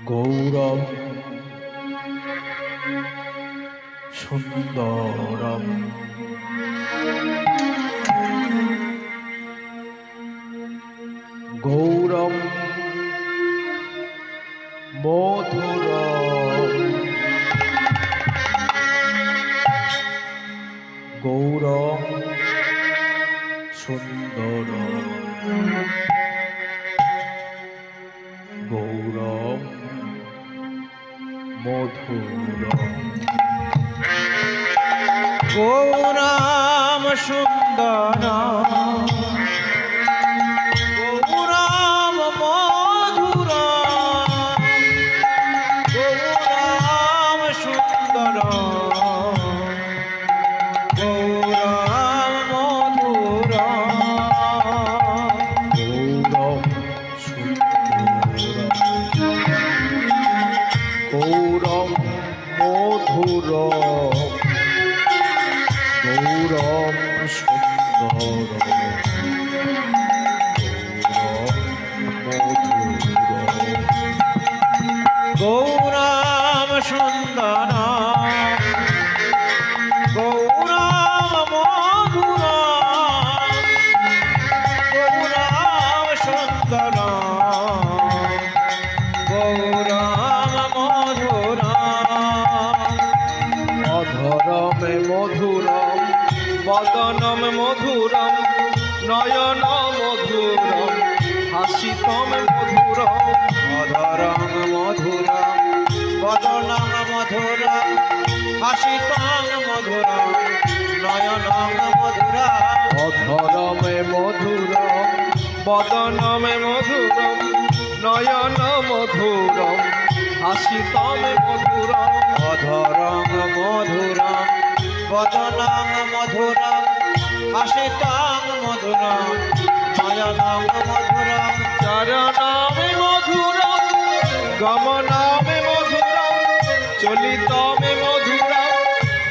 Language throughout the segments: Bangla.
গৌরম সুন্দরম গৌরম মধুরম গৌরম সুন্দরম গৌরম মধুরম গৌরম সুন্দরম গৌরম মধুরম গৌরম সুন্দরম গৌরম মধুরম গৌরম সুন্দরম গৌরম মধুরম গৌরম সুন্দরম গৌরম সুন্দরম গৌরম মধুরম গৌরম সুন্দরম গৌরম মধুরম অধরমে মধুরম বদনম মধুরম নয়ন মধুরম হাসিতম মধুরম অধরম মধুরম বদনম মধুরম হাসিতম মধুরম নয়নম মধুরম অধরমে মধুরম বদনমে মধুরম নয়ন মধুরম হাসিতম মধুরম অধরম মধুরম বদনম মধুরম হাসিতম মধুরম নয়নম মধুরম চরণমে মধুরম গমনমে মধুরম চলিতমে মধুরম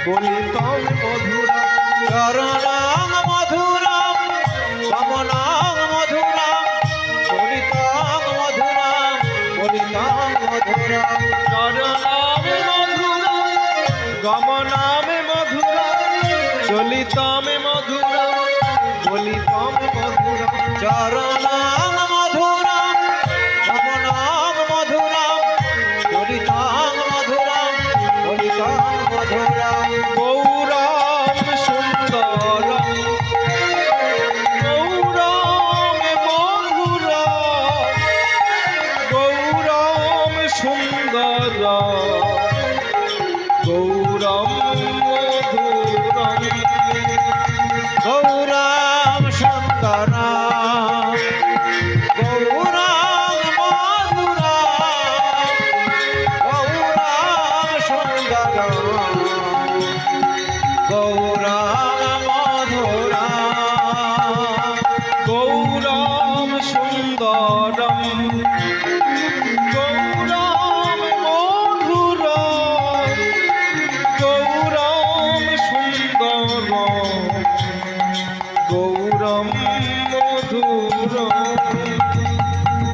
বলিতমে মধুরম চরণম মধুরম গমনম মধুরম চলিতম মধুরম বলিতম মধুরম চরণমে মধুরম গমনমে মধুরম চলিতমে মধুরম বলিতম মধুরম চরণম মধুরম গমনম মধুরম চলিতম মধুরম বলিতম মধুরম গৌরম সুন্দরম গৌরম মধুরম গৌরম সুন্দরম গৌরম মধুরম গৌরম সুন্দরম গৌরম মধুরম গৌরম সুন্দরম গৌরম মধুরম গৌরম সুন্দরম গৌরম মধুরম গৌরম সুন্দরম গৌরম মধুরম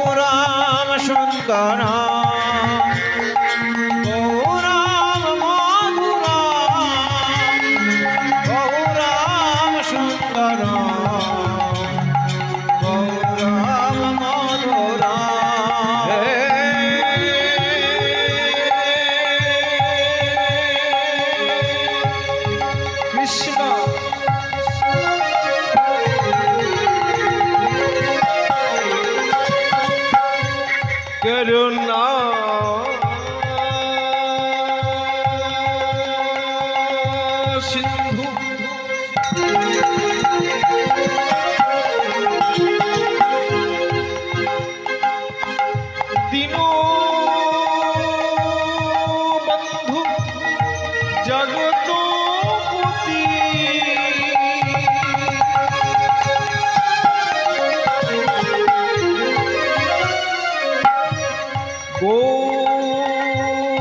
গৌরম সুন্দরম গৌরম মধুরম গৌরম সুন্দরম গৌরম মধুরম কৃষ্ণ করুণা সিন্ধু দীনু বন্ধু জগতপতি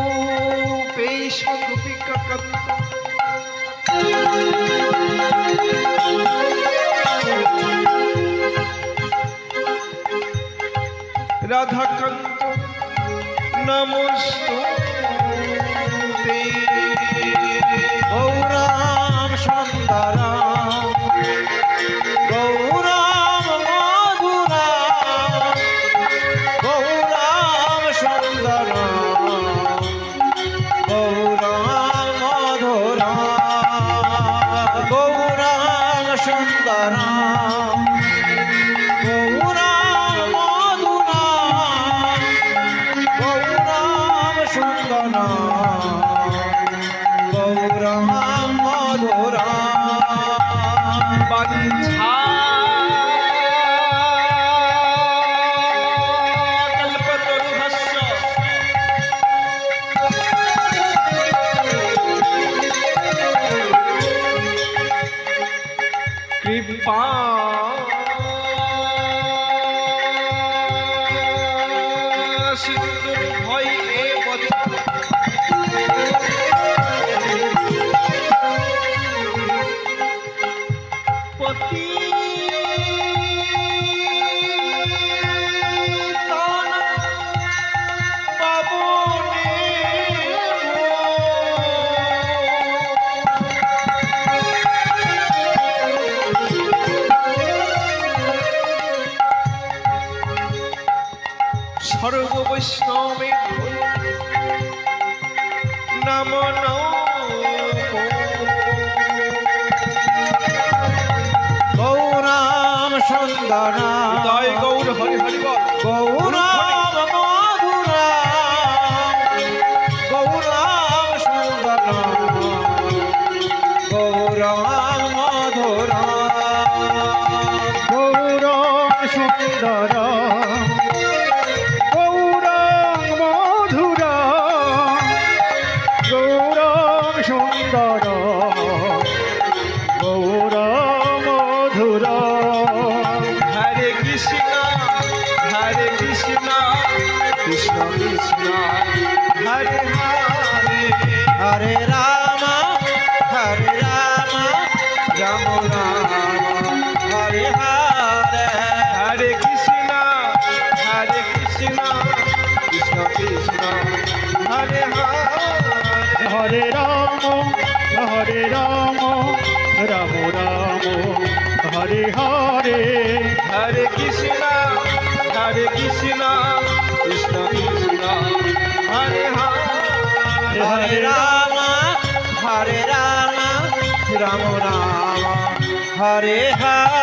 গোপেশ গোপিকা কান্ত রাধাকান্ত নমস্তুতে গৌরাম সুন্দরম গৌরাম মধুরাম গৌরাম সুন্দরম গৌরাম মধুরাম গৌরাম সুন্দরম গৌরাম মধুরাম গৌরাম সুন্দরম গৌরাম মধুরাম বাঞ্ছা কল্পতরুভস্য কৃপা সিন্ধুর ভয় এব পতি পাবনে সর্ব বৈষ্ণবে নম গৌরাম সুন্দরম জয় গৌর হরি হরি বল গৌরাম মধুরাম গৌরাম সুন্দরম গৌরাম মধুরাম গৌরাম সুন্দরম গৌরাম মধুরাম গৌরাম সুন্দরম গৌরাম মধুরাম হরে কৃষ্ণ কৃষ্ণ কৃষ্ণ হরে হরে হরে রাম রাম রাম হরে হরে হরে কৃষ্ণ কৃষ্ণ কৃষ্ণ হরে হরে হরে রাম রাম রাম হরে হরে হরে কৃষ্ণ কৃষ্ণ কৃষ্ণ হরে হরে হরে রাম রাম রাম হরে হরে